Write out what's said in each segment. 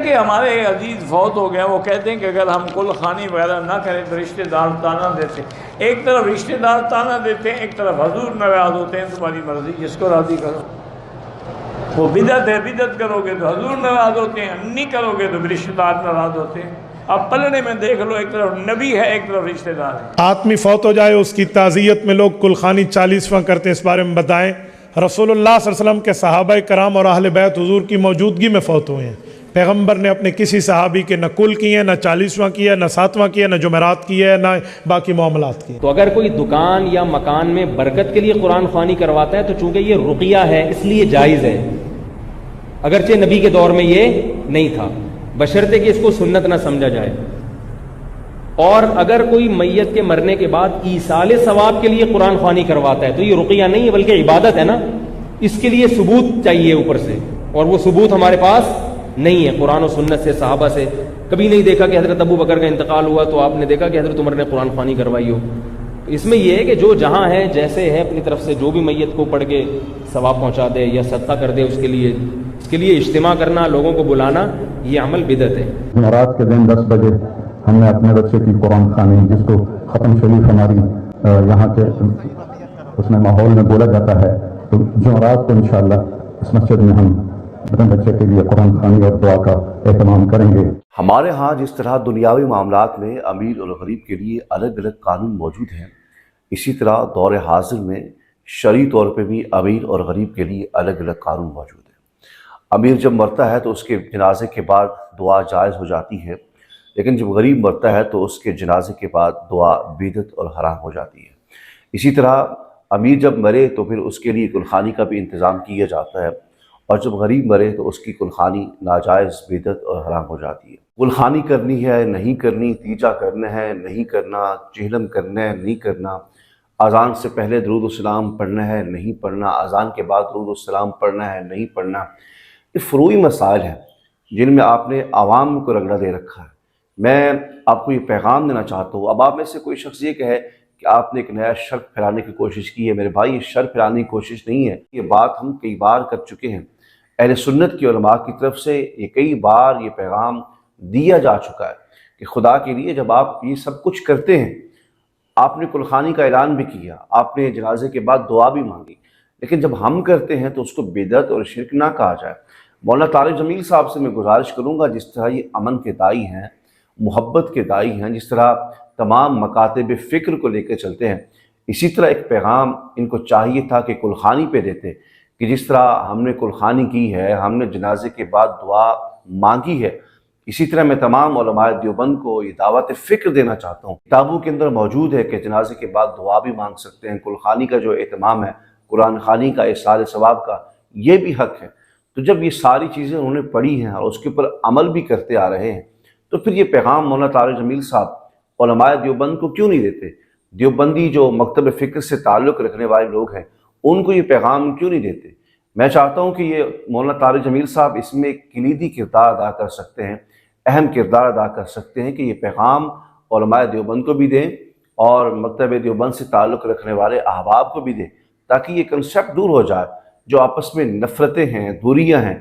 کہ ہمارے عزیز فوت ہو گئے، وہ کہتے ہیں کہ اگر ہم کل خوانی وغیرہ نہ کریں تو رشتہ دار تانا دیتے ہیں۔ ایک طرف رشتہ دار تانا دیتے ہیں، ایک طرف حضور ناراض ہوتے ہیں، تمہاری مرضی جس کو راضی کرو۔ وہ بدعت ہے، بدعت کرو گے تو حضور ناراض ہوتے ہیں، نہیں کرو گے تو رشتہ دار ناراض ہوتے ہیں۔ اب پلڑے میں دیکھ لو، ایک طرف نبی ہے، ایک طرف رشتہ دار ہے۔ آدمی فوت ہو جائے، اس کی تعزیت میں لوگ کلخانی 40واں کرتے ہیں، اس بارے میں بتائیں۔ رسول اللہ صلی اللہ علیہ وسلم کے صحابہ کرام اور اہل بیت حضور کی موجودگی میں فوت ہوئے ہیں۔ پیغمبر نے اپنے کسی صحابی کے نہ کل کی ہے، نہ 40واں کیا، نہ 7واں کیا، نہ جمعرات کی ہے، نہ باقی معاملات کی۔ تو اگر کوئی دکان یا مکان میں برکت کے لیے قرآن خوانی کرواتا ہے تو چونکہ یہ رقیہ ہے اس لیے جائز ہے، اگرچہ نبی کے دور میں یہ نہیں تھا، بشرطے کہ اس کو سنت نہ سمجھا جائے۔ اور اگر کوئی میت کے مرنے کے بعد ایصال ثواب کے لیے قرآن خوانی کرواتا ہے تو یہ رقیہ نہیں ہے بلکہ عبادت ہے نا، اس کے لیے ثبوت چاہیے اوپر سے، اور وہ ثبوت ہمارے پاس نہیں ہے قرآن و سنت سے، صحابہ سے۔ کبھی نہیں دیکھا کہ حضرت ابو بکر کا انتقال ہوا تو آپ نے دیکھا کہ حضرت عمر نے قرآن خوانی کروائی ہو۔ اس میں یہ ہے کہ جو جہاں ہے جیسے ہے اپنی طرف سے جو بھی میت کو پڑھ کے ثواب پہنچا دے یا صدقہ کر دے، اس کے لیے اجتماع کرنا، لوگوں کو بلانا، یہ عمل بدعت ہے۔ جمعرات کے دن 10 بجے ہم نے اپنے بچے کی قرآن خوانی، جس کو ختم شریف ہماری یہاں کے اس میں ماحول میں بولا جاتا ہے، تو جمعرات کو انشاءاللہ اس مسجد میں ہم اپنے بچے کے لیے قرآن خوانی اور دعا کا اہتمام کریں گے۔ ہمارے ہاں جس طرح دنیاوی معاملات میں امیر اور غریب کے لیے الگ الگ قانون موجود ہیں، اسی طرح دور حاضر میں شرعی طور پہ بھی امیر اور غریب کے لیے الگ الگ قانون موجود ہیں۔ امیر جب مرتا ہے تو اس کے جنازے کے بعد دعا جائز ہو جاتی ہے، لیکن جب غریب مرتا ہے تو اس کے جنازے کے بعد دعا بدعت اور حرام ہو جاتی ہے۔ اسی طرح امیر جب مرے تو پھر اس کے لیے کلخانی کا بھی انتظام کیا جاتا ہے، اور جب غریب مرے تو اس کی کلخانی ناجائز بدعت اور حرام ہو جاتی ہے۔ کلخانی کرنی ہے نہیں کرنی، تیجا کرنا ہے نہیں کرنا، چہلم کرنا ہے نہیں کرنا، اذان سے پہلے درود السلام پڑھنا ہے نہیں پڑھنا، اذان کے بعد درود السلام پڑھنا ہے نہیں پڑھنا، یہ فروعی مسائل ہیں جن میں آپ نے عوام کو رگڑا دے رکھا ہے۔ میں آپ کو یہ پیغام دینا چاہتا ہوں، اب آپ میں سے کوئی شخص یہ کہے کہ آپ نے ایک نیا شر پھیلانے کی کوشش کی ہے، میرے بھائی یہ شر پھیلانے کی کوشش نہیں ہے، یہ بات ہم کئی بار کر چکے ہیں۔ اہل سنت کی علماء کی طرف سے یہ کئی بار یہ پیغام دیا جا چکا ہے کہ خدا کے لیے جب آپ یہ سب کچھ کرتے ہیں، آپ نے کلخانی کا اعلان بھی کیا، آپ نے جنازے کے بعد دعا بھی مانگی، لیکن جب ہم کرتے ہیں تو اس کو بدعت اور شرک نہ کہا جائے۔ مولانا طارق جمیل صاحب سے میں گزارش کروں گا، جس طرح یہ امن کے داعی ہیں، محبت کے داعی ہیں، جس طرح تمام مکاتب فکر کو لے کے چلتے ہیں، اسی طرح ایک پیغام ان کو چاہیے تھا کہ کلخانی پہ دیتے، کہ جس طرح ہم نے کلخانی کی ہے، ہم نے جنازے کے بعد دعا مانگی ہے، اسی طرح میں تمام علماء دیوبند کو یہ دعوت فکر دینا چاہتا ہوں۔ کتابوں کے اندر موجود ہے کہ جنازے کے بعد دعا بھی مانگ سکتے ہیں، کلخانی کا جو اہتمام ہے، قرآن خوانی کا، ایصال ثواب کا، یہ بھی حق ہے۔ تو جب یہ ساری چیزیں انہوں نے پڑھی ہیں اور اس کے اوپر عمل بھی کرتے آ رہے ہیں، تو پھر یہ پیغام مولانا طارق جمیل صاحب علماء دیوبند کو کیوں نہیں دیتے؟ دیوبندی جو مکتب فکر سے تعلق رکھنے والے لوگ ہیں، ان کو یہ پیغام کیوں نہیں دیتے؟ میں چاہتا ہوں کہ یہ مولانا طارق جمیل صاحب اس میں ایک کلیدی کردار ادا کر سکتے ہیں، اہم کردار ادا کر سکتے ہیں کہ یہ پیغام علماء دیوبند کو بھی دیں اور مکتب دیوبند سے تعلق رکھنے والے احباب کو بھی دیں، تاکہ یہ کنسیپٹ دور ہو جائے جو آپس میں نفرتیں ہیں، دوریاں ہیں۔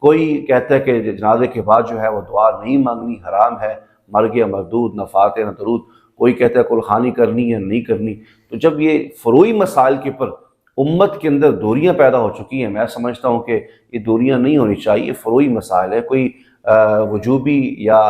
کوئی کہتا ہے کہ جنازے کے بعد جو ہے وہ دعا نہیں مانگنی، حرام ہے، مر گیا مردود، نہ فاتحہ نہ درود، کوئی کہتا ہے کلخانی کرنی ہے نہیں کرنی۔ تو جب یہ فروعی مسائل کے اوپر امت کے اندر دوریاں پیدا ہو چکی ہیں، میں سمجھتا ہوں کہ یہ دوریاں نہیں ہونی چاہیے، یہ فروعی مسائل ہے، کوئی وجوبی یا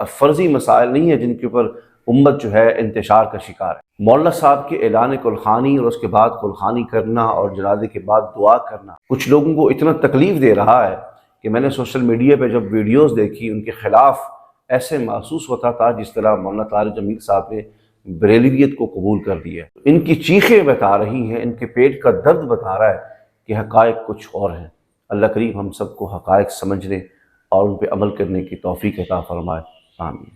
فرضی مسائل نہیں ہے جن کے اوپر امت جو ہے انتشار کا شکار ہے۔ مولانا صاحب کے اعلان کلخانی اور اس کے بعد کلخانی کرنا اور جنازے کے بعد دعا کرنا کچھ لوگوں کو اتنا تکلیف دے رہا ہے کہ میں نے سوشل میڈیا پہ جب ویڈیوز دیکھی، ان کے خلاف ایسے محسوس ہوتا تھا جس طرح مولانا طارق جمیل صاحب نے بریلویت کو قبول کر دیا ہے۔ ان کی چیخیں بتا رہی ہیں، ان کے پیٹ کا درد بتا رہا ہے کہ حقائق کچھ اور ہیں۔ اللہ کریم ہم سب کو حقائق سمجھنے اور ان پہ عمل کرنے کی توفیق عطا فرمائے، آمین۔